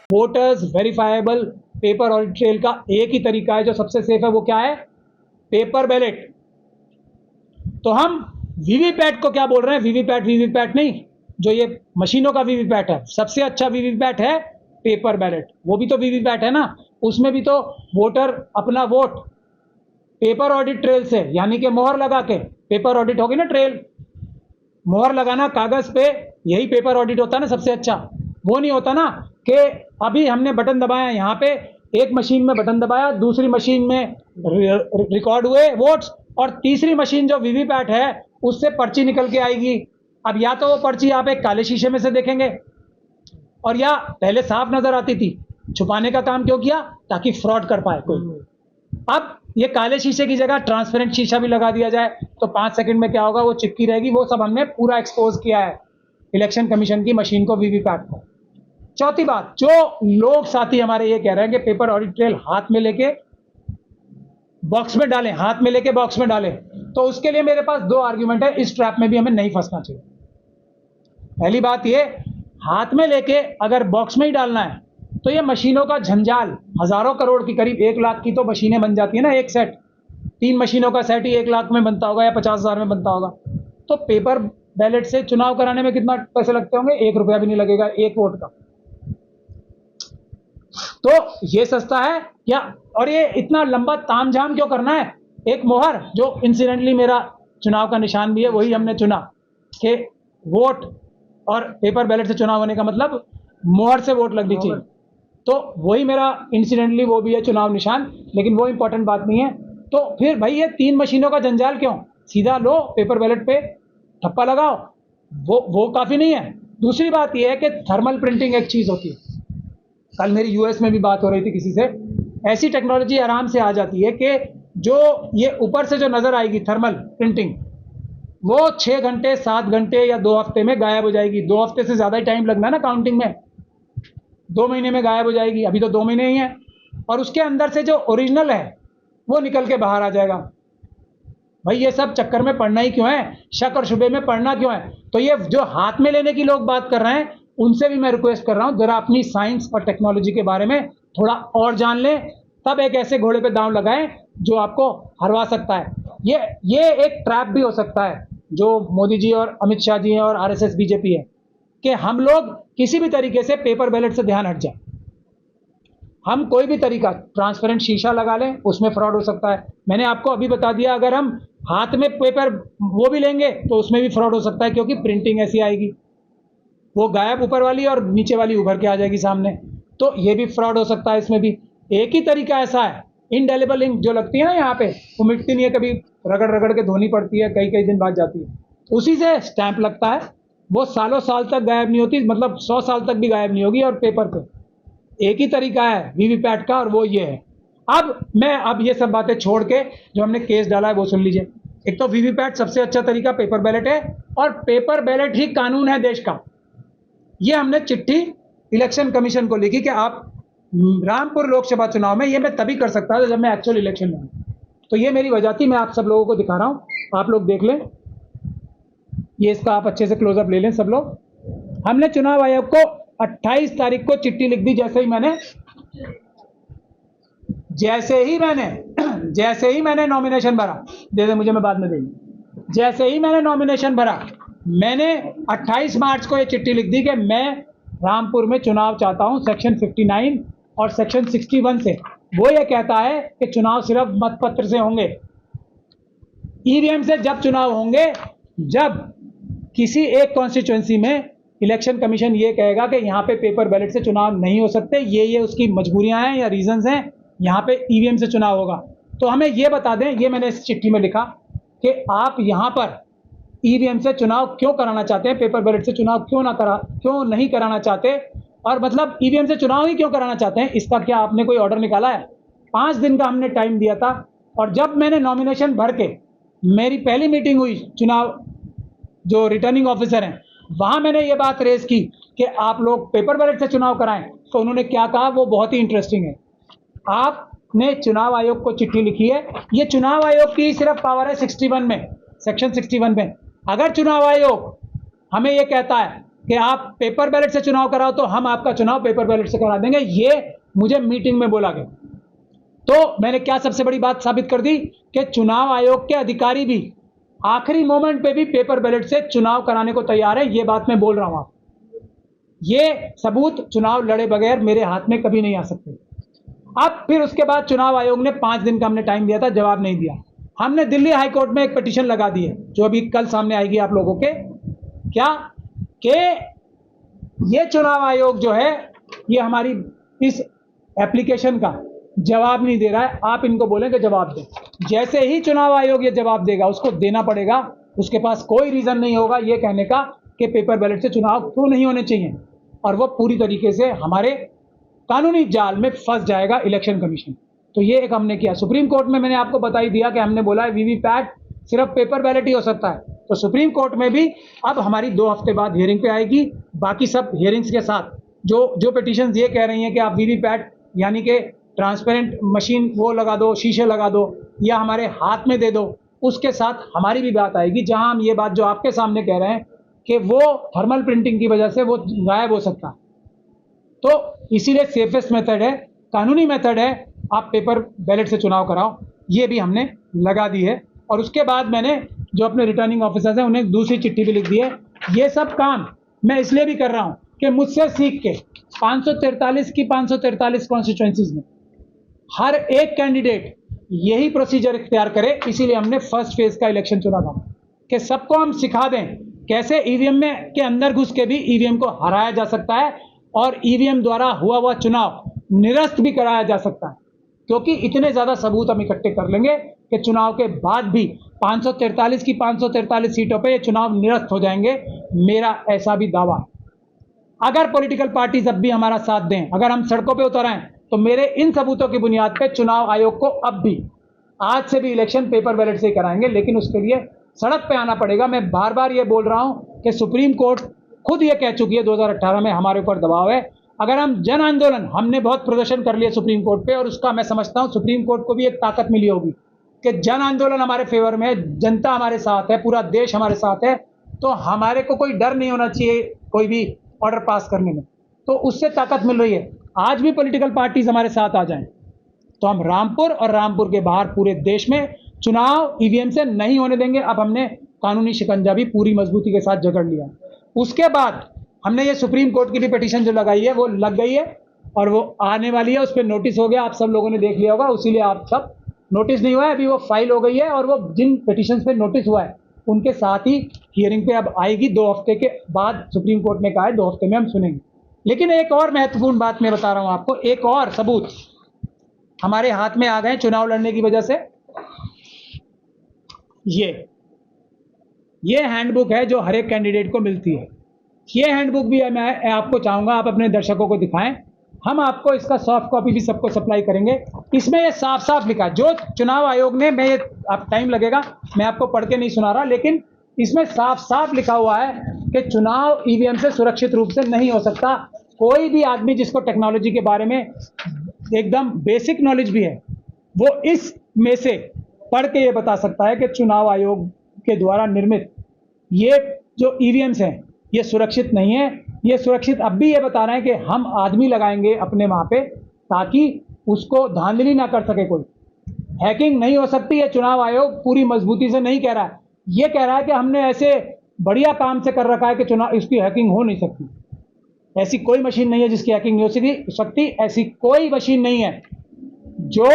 Voters verifiable paper audit trail का एक ही तरीका है जो सबसे सेफ है, वो क्या है? Paper ballot. तो हम वीवीपैट को क्या बोल रहे हैं? वीवीपैट नहीं, जो ये मशीनों का वीवीपैट है, सबसे अच्छा वीवीपैट है पेपर बैलेट। वो भी तो वीवीपैट है ना, उसमें भी तो वोटर अपना वोट पेपर ऑडिट ट्रेल से, यानी कि मोहर लगा के, पेपर ऑडिट होगी ना ट्रेल, मोहर लगाना कागज पे, यही पेपर ऑडिट होता है ना सबसे अच्छा। वो नहीं होता ना कि अभी हमने बटन दबाया यहाँ पे, एक मशीन में बटन दबाया, दूसरी मशीन में रिकॉर्ड हुए वोट्स, और तीसरी मशीन जो वीवीपैट है उससे पर्ची निकल के आएगी। अब या तो वो पर्ची आप एक काले शीशे में से देखेंगे, और या पहले साफ नजर आती थी, छुपाने का काम क्यों किया? ताकि फ्रॉड कर पाए कोई। अब ये काले शीशे की जगह ट्रांसपेरेंट शीशा भी लगा दिया जाए तो 5 सेकंड में क्या होगा? वो चिपकी रहेगी। वो सब हमने पूरा एक्सपोज किया है इलेक्शन कमीशन की मशीन को, वीवीपैट को। चौथी बात, जो लोग साथी हमारे ये कह रहे हैं कि पेपर ऑडिट ट्रेल हाथ में लेके बॉक्स में डालें, हाथ में लेके बॉक्स में डालें, तो उसके लिए मेरे पास 2 आर्ग्यूमेंट है, इस ट्रैप में भी हमें नहीं फंसना चाहिए। पहली बात ये, हाथ में लेके अगर बॉक्स में ही डालना है तो ये मशीनों का झंझाल, हजारों करोड़ की, करीब 1 लाख की तो मशीनें बन जाती है ना एक सेट। 3 मशीनों का सेट ही 1 लाख में बनता होगा या 50,000 में बनता होगा। तो पेपर बैलेट से चुनाव कराने में कितना पैसे लगते होंगे? 1 रुपया भी नहीं लगेगा एक वोट का। तो ये सस्ता है क्या? और ये इतना लंबा तामझाम क्यों करना है? एक मोहर, जो इंसिडेंटली मेरा चुनाव का निशान भी है, वही हमने चुना कि वोट और पेपर बैलेट से चुनाव होने का मतलब मोहर से वोट लगनी चाहिए। तो वही मेरा इंसिडेंटली वो भी है चुनाव निशान, लेकिन वो इंपॉर्टेंट बात नहीं है। तो फिर भाई ये 3 मशीनों का जंजाल क्यों? सीधा लो पेपर बैलेट पे ठप्पा लगाओ, वो काफी नहीं है। दूसरी बात ये है कि थर्मल प्रिंटिंग एक चीज होती है, कल मेरी यूएस में भी बात हो रही थी किसी से, ऐसी टेक्नोलॉजी आराम से आ जाती है कि जो ये ऊपर से जो नजर आएगी थर्मल प्रिंटिंग, वो 6 घंटे 7 घंटे या 2 हफ्ते में गायब हो जाएगी। 2 हफ्ते से ज्यादा ही टाइम लगना है ना काउंटिंग में, 2 महीने में गायब हो जाएगी। अभी तो 2 महीने ही हैं, और उसके अंदर से जो ओरिजिनल है वो निकल के बाहर आ जाएगा। भाई ये सब चक्कर में पड़ना ही क्यों है? शक और शुबे में पड़ना क्यों है? तो ये जो हाथ में लेने की लोग बात कर रहे हैं, उनसे भी मैं रिक्वेस्ट कर रहा हूं, जरा अपनी साइंस और टेक्नोलॉजी के बारे में थोड़ा और जान लें, तब एक ऐसे घोड़े पे दांव लगाएं जो आपको हरवा सकता है। ये एक ट्रैप भी हो सकता है जो मोदी जी और अमित शाह जी और आरएसएस बीजेपी है, कि हम लोग किसी भी तरीके से पेपर बैलेट से ध्यान हट जाए। हम कोई भी तरीका, ट्रांसपेरेंट शीशा लगा लें, उसमें फ्रॉड हो सकता है। मैंने आपको अभी बता दिया, अगर हम हाथ में पेपर वो भी लेंगे तो उसमें भी फ्रॉड हो सकता है, क्योंकि प्रिंटिंग ऐसी आएगी, वो गायब ऊपर वाली और नीचे वाली उभर के आ जाएगी सामने। तो ये भी फ्रॉड हो सकता है। इसमें भी एक ही तरीका ऐसा है, इंडेलिबल इंक जो लगती है ना यहाँ पे, वो मिटती नहीं है, कभी रगड़ रगड़ के धोनी पड़ती है, कई कई दिन बाद जाती है, उसी से स्टैंप लगता है, वो सालों साल तक गायब नहीं होती, मतलब 100 साल तक भी गायब नहीं होगी। और पेपर पे एक ही तरीका है वीवीपैट का, और वो ये है। अब ये सब बातें छोड़ के जो हमने केस डाला है वो सुन लीजिए। एक तो वीवीपैट सबसे अच्छा तरीका पेपर बैलेट है, और पेपर बैलेट ही कानून है देश का। ये हमने चिट्ठी इलेक्शन कमीशन को लिखी कि आप रामपुर लोकसभा चुनाव में, ये मैं तभी कर सकता था जब मैं एक्चुअल इलेक्शन में हूं। तो ये मेरी वजह थी, मैं आप सब लोगों को दिखा रहा हूं, आप लोग देख लें। ये इसका आप अच्छे से क्लोजअप ले लें सब लोग। हमने चुनाव आयोग को 28 तारीख को चिट्ठी लिख दी, जैसे ही मैंने नॉमिनेशन भरा, दे दे मुझे, मैं बाद में देंगे। जैसे ही मैंने नॉमिनेशन भरा, मैंने 28 मार्च को ये चिट्ठी लिख दी कि मैं रामपुर में चुनाव चाहता हूं सेक्शन 59 और सेक्शन 61 से। वो ये कहता है कि चुनाव सिर्फ मतपत्र से होंगे, ईवीएम से जब चुनाव होंगे, जब किसी एक कॉन्स्टिट्यूएंसी में इलेक्शन कमीशन ये कहेगा कि यहाँ पे पेपर बैलेट से चुनाव नहीं हो सकते, ये उसकी मजबूरियां हैं या रीजंस हैं, यहाँ पे ईवीएम से चुनाव होगा, तो हमें ये बता दें। ये मैंने इस चिट्ठी में लिखा कि आप यहाँ पर ईवीएम से चुनाव क्यों कराना चाहते हैं, पेपर बैलेट से चुनाव क्यों नहीं कराना चाहते, और मतलब ईवीएम से चुनाव ही क्यों कराना चाहते हैं, इसका क्या आपने कोई ऑर्डर निकाला है? 5 दिन का हमने टाइम दिया था, और जब मैंने नॉमिनेशन भर के मेरी पहली मीटिंग हुई चुनाव जो रिटर्निंग ऑफिसर हैं, वहां मैंने ये बात रेज की कि आप लोग पेपर बैलेट से चुनाव कराएं, तो उन्होंने क्या कहा वो बहुत ही इंटरेस्टिंग है। आपने चुनाव आयोग को चिट्ठी लिखी है, ये चुनाव आयोग की सिर्फ पावर है 61 में, सेक्शन 61 में। अगर चुनाव आयोग हमें ये कहता है कि आप पेपर बैलेट से चुनाव कराओ तो हम आपका चुनाव पेपर बैलेट से करा देंगे, ये मुझे मीटिंग में बोला गया। तो मैंने क्या सबसे बड़ी बात साबित कर दी कि चुनाव आयोग के अधिकारी भी आखिरी मोमेंट पे भी पेपर बैलेट से चुनाव कराने को तैयार है। ये बात मैं बोल रहा हूं, ये सबूत चुनाव लड़े बगैर मेरे हाथ में कभी नहीं आ सकते। अब फिर उसके बाद चुनाव आयोग ने 5 दिन का हमने टाइम दिया था, जवाब नहीं दिया। हमने दिल्ली हाई कोर्ट में एक पिटीशन लगा दी है, जो अभी कल सामने आएगी आप लोगों के, क्या कि ये चुनाव आयोग जो है ये हमारी इस एप्लीकेशन का जवाब नहीं दे रहा है, आप इनको बोलें कि जवाब दें। जैसे ही चुनाव आयोग ये जवाब देगा उसको देना पड़ेगा, उसके पास कोई रीजन नहीं होगा ये कहने का कि पेपर बैलेट से चुनाव क्यों नहीं होने चाहिए, और वो पूरी तरीके से हमारे कानूनी जाल में फंस जाएगा इलेक्शन कमीशन। तो ये एक हमने किया। सुप्रीम कोर्ट में मैंने आपको बता ही दिया कि हमने बोला है वीवीपैट सिर्फ पेपर बैलेट ही हो सकता है। तो सुप्रीम कोर्ट में भी अब हमारी 2 हफ्ते बाद हियरिंग पे आएगी। बाकी सब हियरिंग्स के साथ जो पिटीशंस ये कह रही हैं कि आप वीवीपैट यानी कि ट्रांसपेरेंट मशीन वो लगा दो, शीशे लगा दो या हमारे हाथ में दे दो, उसके साथ हमारी भी बात आएगी, जहां हम ये बात जो आपके सामने कह रहे हैं कि वो थर्मल प्रिंटिंग की वजह से वो गायब हो सकता है। तो इसीलिए सेफेस्ट मेथड है, कानूनी मेथड है, आप पेपर बैलेट से चुनाव कराओ, ये भी हमने लगा दी है। और उसके बाद मैंने जो अपने रिटर्निंग ऑफिसर्स हैं उन्हें दूसरी चिट्ठी भी लिख दी है। ये सब काम मैं इसलिए भी कर रहा हूं कि मुझसे सीख के 543 की 543 कॉन्स्टिट्यूएंसीज में हर एक कैंडिडेट यही प्रोसीजर इख्तियार करे। इसीलिए हमने फर्स्ट फेज का इलेक्शन चुना था कि सबको हम सिखा दें कैसे ईवीएम में के अंदर घुस के भी ईवीएम को हराया जा सकता है और ईवीएम द्वारा हुआ चुनाव निरस्त भी कराया जा सकता है। क्योंकि इतने ज्यादा सबूत हम इकट्ठे कर लेंगे कि चुनाव के बाद भी 543 की 543 सीटों पे ये चुनाव निरस्त हो जाएंगे, मेरा ऐसा भी दावा है। अगर पॉलिटिकल पार्टीज अब भी हमारा साथ दें, अगर हम सड़कों पे उतर आएं, तो मेरे इन सबूतों की बुनियाद पे चुनाव आयोग को अब भी आज से भी इलेक्शन पेपर बैलेट से ही कराएंगे, लेकिन उसके लिए सड़क पे आना पड़ेगा। मैं बार बार ये बोल रहा हूं कि सुप्रीम कोर्ट खुद ये कह चुकी है 2018 में हमारे ऊपर दबाव है। अगर हम जन आंदोलन, हमने बहुत प्रदर्शन कर लिया सुप्रीम कोर्ट पे, और उसका मैं समझता हूं सुप्रीम कोर्ट को भी एक ताकत मिली होगी कि जन आंदोलन हमारे फेवर में है, जनता हमारे साथ है, पूरा देश हमारे साथ है, तो हमारे को कोई डर नहीं होना चाहिए कोई भी ऑर्डर पास करने में। तो उससे ताकत मिल रही है। आज भी पॉलिटिकल पार्टीज हमारे साथ आ जाएं तो हम रामपुर और रामपुर के बाहर पूरे देश में चुनाव ईवीएम से नहीं होने देंगे। अब हमने कानूनी शिकंजा भी पूरी मजबूती के साथ जकड़ लिया। उसके बाद हमने ये सुप्रीम कोर्ट की भी पिटीशन जो लगाई है वो लग गई है और वो आने वाली है, उस पर नोटिस हो गया, आप सब लोगों ने देख लिया होगा। उसीलिए आप सब नोटिस नहीं हुआ है, अभी वो फाइल हो गई है और वो जिन पिटीशन पे नोटिस हुआ है उनके साथ ही हियरिंग पे अब आएगी। 2 हफ्ते के बाद सुप्रीम कोर्ट ने कहा है 2 हफ्ते में हम सुनेंगे। लेकिन एक और महत्वपूर्ण बात मैं बता रहा हूं आपको, एक और सबूत हमारे हाथ में आ गए चुनाव लड़ने की वजह से। ये हैंडबुक है जो हर एक कैंडिडेट को मिलती है। ये हैंडबुक भी मैं आपको चाहूंगा आप अपने दर्शकों को दिखाएं। हम आपको इसका सॉफ्ट कॉपी भी सबको सप्लाई करेंगे। इसमें ये साफ साफ लिखा है जो चुनाव आयोग ने, मैं ये आप टाइम लगेगा, मैं आपको पढ़ के नहीं सुना रहा, लेकिन इसमें साफ साफ लिखा हुआ है कि चुनाव ईवीएम से सुरक्षित रूप से नहीं हो सकता। कोई भी आदमी जिसको टेक्नोलॉजी के बारे में एकदम बेसिक नॉलेज भी है, वो इसमें से पढ़ के ये बता सकता है कि चुनाव आयोग के द्वारा निर्मित ये जो ईवीएम्स हैं ये सुरक्षित नहीं है। ये सुरक्षित अब भी ये बता रहे हैं कि हम आदमी लगाएंगे अपने वहां पे ताकि उसको धांधली ना कर सके कोई, हैकिंग नहीं हो सकती। ये चुनाव आयोग पूरी मजबूती से नहीं कह रहा है, ये कह रहा है कि हमने ऐसे बढ़िया काम से कर रखा है कि चुनाव इसकी हैकिंग हो नहीं सकती। ऐसी कोई मशीन नहीं है जिसकी हैकिंग नहीं हो सकती, ऐसी कोई मशीन नहीं है जो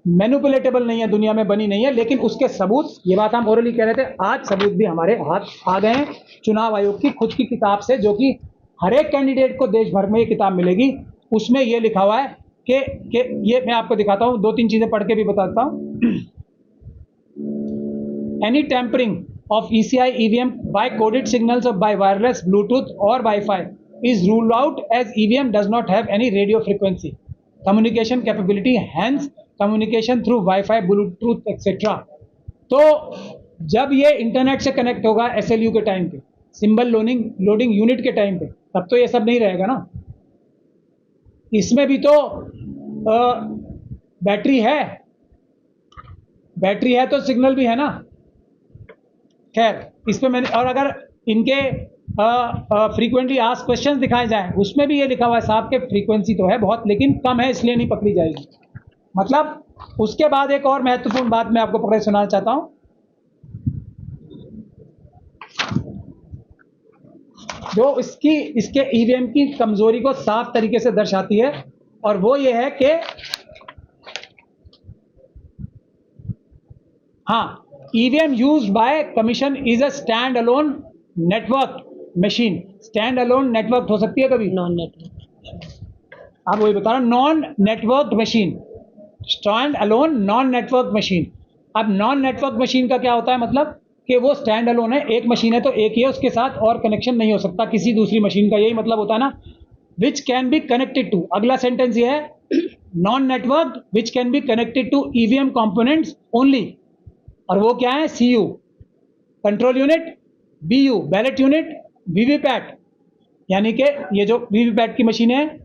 मैनिपुलेटेबल नहीं है, दुनिया में बनी नहीं है। लेकिन उसके सबूत, ये बात हम ओरली कह रहे थे, आज सबूत भी हमारे हाथ आ गए हैं चुनाव आयोग की खुद की किताब से, जो कि हर एक कैंडिडेट को देश भर में ये किताब मिलेगी। उसमें ये लिखा हुआ है कि ये मैं आपको दिखाता हूं, 2-3 चीजें पढ़ के भी बताता हूं। Any tampering of ECI EVM by coded signals or by wireless, Bluetooth or Wi-Fi is ruled out as EVM does not have any radio frequency communication capability, hence communication through Wi-Fi, Bluetooth etc. तो जब ये internet से connect होगा SLU के time पे, symbol loading unit के time पे, तब तो ये सब नहीं रहेगा ना। इसमें भी तो बैटरी है तो सिग्नल भी है ना। खैर इस पे मैंने, और अगर इनके फ्रीक्वेंटली आस्क क्वेश्चंस दिखाए जाएं, उसमें भी ये लिखा हुआ है साहब के फ्रीक्वेंसी तो है बहुत लेकिन कम है इसलिए नहीं पकड़ी जाएगी। मतलब उसके बाद एक और महत्वपूर्ण बात मैं आपको पकड़े सुनाना चाहता हूं, जो इसके ईवीएम की कमजोरी को साफ तरीके से दर्शाती है, और वो ये है कि हाँ, EVM used by commission is a stand alone network machine. Stand alone network हो सकती है कभी, नॉन नेटवर्क। आप वही बता रहा हूं, non network machine, stand alone non network machine. अब नॉन नेटवर्क मशीन का क्या होता है, मतलब कि वो स्टैंड अलोन है, एक मशीन है तो एक ही है, उसके साथ और कनेक्शन नहीं हो सकता किसी दूसरी मशीन का, यही मतलब होता है ना। Which can be connected to, अगला सेंटेंस ये है, non network which can be connected to EVM components only, और वो क्या है, CU control unit, BU ballot unit, VVPAT यानी कि ये जो वीवीपैट की मशीनें हैं,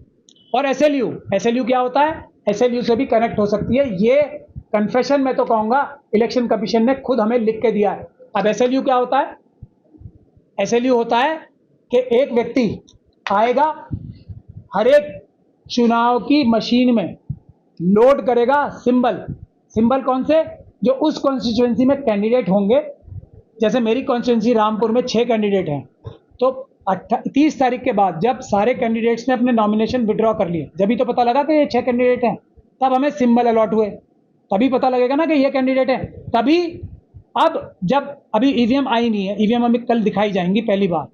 और एसएलयू। एसएलयू क्या होता है, एसएलयू से भी कनेक्ट हो सकती है। ये कन्फेशन मैं तो कहूंगा इलेक्शन कमीशन ने खुद हमें लिख के दिया है। अब एसएलयू क्या होता है, एसएलयू होता है कि एक व्यक्ति आएगा, हर एक चुनाव की मशीन में लोड करेगा सिंबल। सिंबल कौन से, जो उस कॉन्स्टिट्यूएंसी में कैंडिडेट होंगे। जैसे मेरी कॉन्स्टिट्यूएंसी रामपुर में 6 कैंडिडेट हैं, तो 30 तारीख के बाद जब सारे कैंडिडेट्स ने अपने नॉमिनेशन विड्रॉ कर लिए, जब भी तो पता लगा कि ये 6 कैंडिडेट हैं, तब हमें सिंबल अलॉट हुए, तभी पता लगेगा ना कि ये कैंडिडेट हैं। तभी अब जब अभी ईवीएम आई नहीं है, ईवीएम हमें कल दिखाई जाएंगी पहली बार,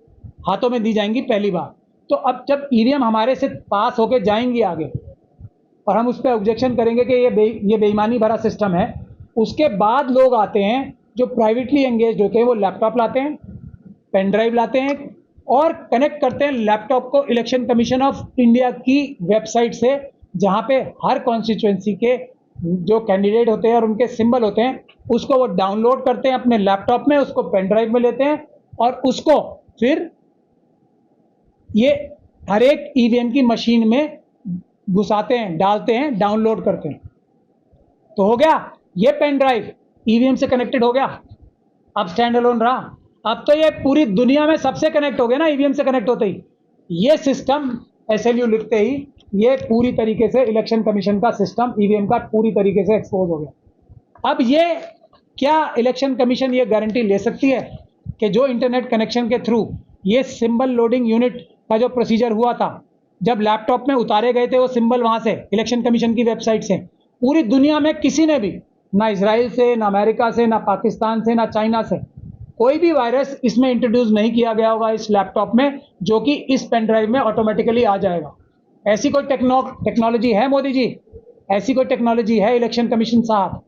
हाथों में दी जाएंगी पहली बार, तो अब जब ईवीएम हमारे से पास होके जाएंगी आगे और हम उस पर ऑब्जेक्शन करेंगे कि ये बेईमानी भरा सिस्टम है, उसके बाद लोग आते हैं जो प्राइवेटली एंगेज होते हैं, वो लैपटॉप लाते हैं, पेन ड्राइव लाते हैं और कनेक्ट करते हैं लैपटॉप को इलेक्शन कमीशन ऑफ इंडिया की वेबसाइट से, जहां पे हर कॉन्स्टिट्यूएंसी के जो कैंडिडेट होते हैं और उनके सिंबल होते हैं, उसको वो डाउनलोड करते हैं अपने लैपटॉप में, उसको पेन ड्राइव में लेते हैं और उसको फिर ये हर एक ईवीएम की मशीन में घुसाते हैं, डालते हैं, डाउनलोड करते हैं। तो हो गया ये पेन ड्राइव ईवीएम से कनेक्टेड हो गया, अब स्टैंड अलोन रहा। अब तो ये पूरी दुनिया में सबसे कनेक्ट हो गया ना ईवीएम से कनेक्ट होते ही। ये सिस्टम एसएलयू लिखते ही ये पूरी तरीके से इलेक्शन कमीशन का सिस्टम ईवीएम का पूरी तरीके से एक्सपोज हो गया। अब ये क्या इलेक्शन कमीशन ये गारंटी ले सकती है कि जो इंटरनेट कनेक्शन के थ्रू ये सिंबल लोडिंग यूनिट का जो प्रोसीजर हुआ था, जब लैपटॉप में उतारे गए थे वो सिंबल वहां से इलेक्शन कमीशन की वेबसाइट से, पूरी दुनिया में किसी ने भी, ना इजराइल से, ना अमेरिका से, ना पाकिस्तान से, ना चाइना से, कोई भी वायरस इसमें इंट्रोड्यूस नहीं किया गया होगा इस लैपटॉप में, जो कि इस पेन ड्राइव में ऑटोमेटिकली आ जाएगा। ऐसी कोई टेक्नोलॉजी है मोदी जी, ऐसी कोई टेक्नोलॉजी है इलेक्शन कमीशन साहब?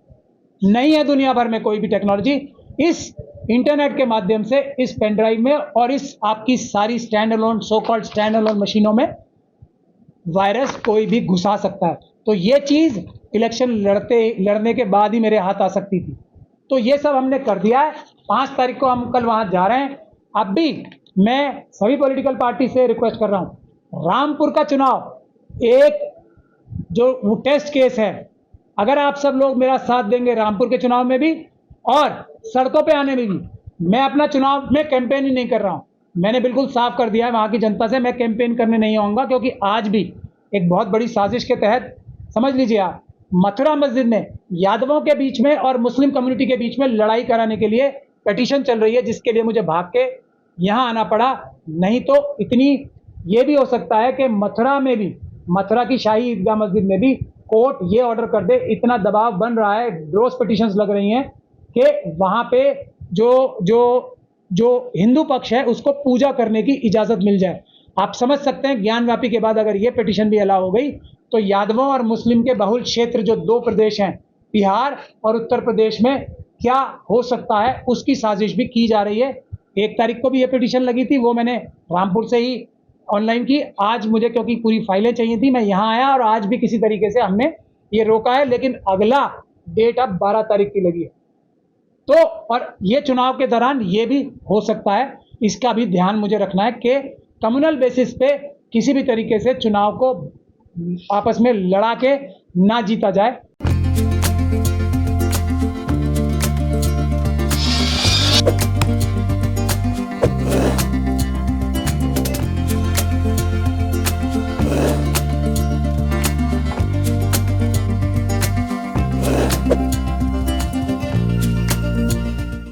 नहीं है दुनिया भर में कोई भी टेक्नोलॉजी। इस इंटरनेट के माध्यम से इस पेन ड्राइव में और इस आपकी सारी stand alone, so called stand alone मशीनों में वायरस कोई भी घुसा सकता है। तो ये चीज इलेक्शन लड़ने के बाद ही मेरे हाथ आ सकती थी। तो ये सब हमने कर दिया है। 5 तारीख को हम कल वहां जा रहे हैं। अब भी मैं सभी पॉलिटिकल पार्टी से रिक्वेस्ट कर रहा हूं, रामपुर का चुनाव एक जो टेस्ट केस है, अगर आप सब लोग मेरा साथ देंगे रामपुर के चुनाव में भी और सड़कों पे आने में भी, मैं अपना चुनाव में कैंपेन ही नहीं कर रहा हूं। मैंने बिल्कुल साफ कर दिया है वहां की जनता से, मैं कैंपेन करने नहीं आऊंगा, क्योंकि आज भी एक बहुत बड़ी साजिश के तहत, समझ लीजिए आप, मथुरा मस्जिद में यादवों के बीच में और मुस्लिम कम्युनिटी के बीच में लड़ाई कराने के लिए पिटीशन चल रही है, जिसके लिए मुझे भाग के यहाँ आना पड़ा। नहीं तो इतनी ये भी हो सकता है कि मथुरा में भी, मथुरा की शाही ईदगाह मस्जिद में भी कोर्ट ये ऑर्डर कर दे। इतना दबाव बन रहा है, रोज पिटीशंस लग रही हैं कि वहाँ पे जो हिंदू पक्ष है उसको पूजा करने की इजाज़त मिल जाए। आप समझ सकते हैं ज्ञानव्यापी के बाद अगर ये पिटीशन भी अलाउ हो गई तो यादवों और मुस्लिम के बहुल क्षेत्र जो 2 प्रदेश हैं, बिहार और उत्तर प्रदेश में क्या हो सकता है, उसकी साजिश भी की जा रही है। 1 तारीख को भी ये पिटीशन लगी थी, वो मैंने रामपुर से ही ऑनलाइन की। आज मुझे क्योंकि पूरी फाइलें चाहिए थी, मैं यहाँ आया और आज भी किसी तरीके से हमने ये रोका है, लेकिन अगला डेट अब 12 तारीख की लगी है। तो और ये चुनाव के दौरान ये भी हो सकता है, इसका भी ध्यान मुझे रखना है कि कम्युनल बेसिस पे किसी भी तरीके से चुनाव को आपस में लड़ा के ना जीता जाए। है।